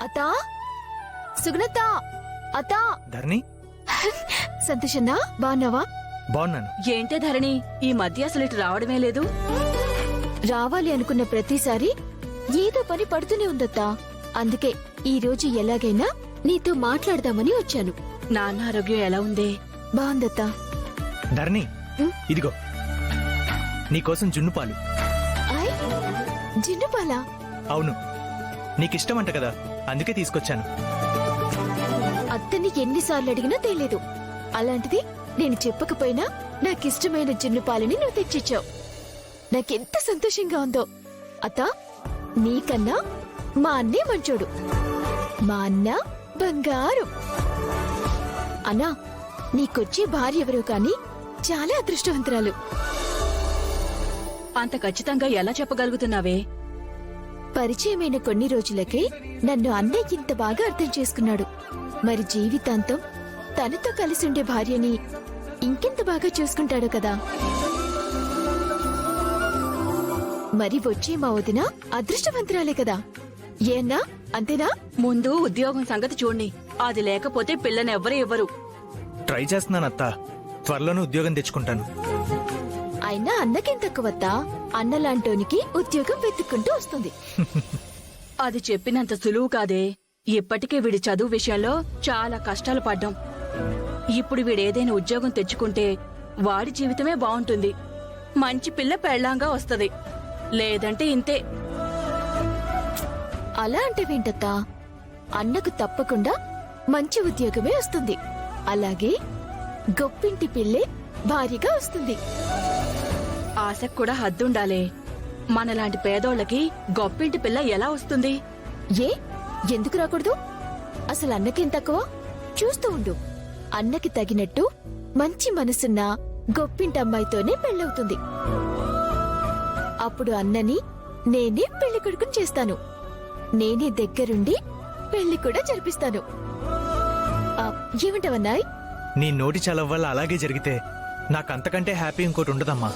అత్తా సుగుణత్తా అత్తా ధరణి సంతోషన్నా బాగున్నావా? బాగున్నాను. ఏంటే ధరణి ఈ మధ్య అసలు ఇటు రావడమే లేదు. రావాలి అనుకున్న ప్రతిసారి ఏదో పని పడుతూనే ఉందత్తా. అందుకే ఈ రోజు ఎలాగైనా నీతో మాట్లాడదామని వచ్చాను. నాన్న ఆరోగ్యం ఎలా ఉంది? బాగుందత్తా. ధరణి ఉం? ఇదిగో నీకోసం జున్ను పాలు. ఆయ్ జిన్నుపాలా? అవును, నీకిష్టమంట కదా, అందుకే తీసుకొచ్చాను. అత్తని ఎన్నిసార్లు అడిగినా తెలియదు. అలాంటిది నేను చెప్పకపోయినా నాకిష్టమైన జిన్నుపాలని నువ్వు తెచ్చిచ్చావు. నాకెంత సంతోషంగా ఉందో. అత్తా నీకన్నా మా అన్నే మంచోడు. మా అన్న బంగారం. అన్నా నీకొచ్చే భార్య ఎవరో కాని చాలా అదృష్టవంతురాలు. అంత ఖచ్చితంగా ఎలా చెప్పగలుగుతున్నావే? పరిచయమైన కొన్ని రోజులకే నన్ను అన్నయ్య ఇంత బాగా అర్థం చేసుకున్నాడు. మరి జీవితాంతం తనతో కలిసి ఉండే భార్యని ఇంకెంత బాగా చూసుకుంటాడో కదా. మరి వచ్చే మా వదిన అదృష్టవంతురాలే కదా. ఏ అన్నా అంతేనా? ముందు ఉద్యోగం సంగతి చూడండి. అది లేకపోతే పిల్లని ఎవ్వరు ఇవ్వరు. ట్రై చేస్తున్నాను అత్త, త్వరలోనే ఉద్యోగం తెచ్చుకుంటాను. అయినా అన్నకేం తక్కువత్తా. అన్నలాంటోనికి ఉద్యోగం వెతుక్కుంటూ వస్తుంది. అది చెప్పినంత సులువు కాదే. ఇప్పటికే వీడి చదువు విషయంలో చాలా కష్టాలు పడ్డాం. ఇప్పుడు వీడేదైనా ఉద్యోగం తెచ్చుకుంటే వాడి జీవితమే బావుంటుంది. మంచి పిల్ల పెళ్ళాంగా వస్తది. లేదంటే ఇంతే. అలా అంటే వింటత్తా, అన్నకు తప్పకుండా మంచి ఉద్యోగమే వస్తుంది. అలాగే గొప్పింటి పిల్లే భారీగా వస్తుంది. ఆశకు కూడా హద్దుండాలే. మనలాంటి పేదోళ్ళకి గొప్పింటి పిల్ల ఎలా వస్తుంది? ఏ ఎందుకు రాకూడదు? అసలు అన్నకేం తక్కువ? చూస్తూ ఉండు, అన్నకి తగినట్టు మంచి మనసున్న గొప్పింటి అమ్మాయితోనే పెళ్ళవుతుంది. అప్పుడు అన్నని నేనే పెళ్లి కొడుకుని చేస్తాను. నేనే దగ్గరుండి పెళ్లి కూడా జరిపిస్తాను. నీ నోటి చలవ వల్ల అలాగే జరిగితే నాకంతకంటే హ్యాపీ ఇంకోటి ఉండదమ్మా.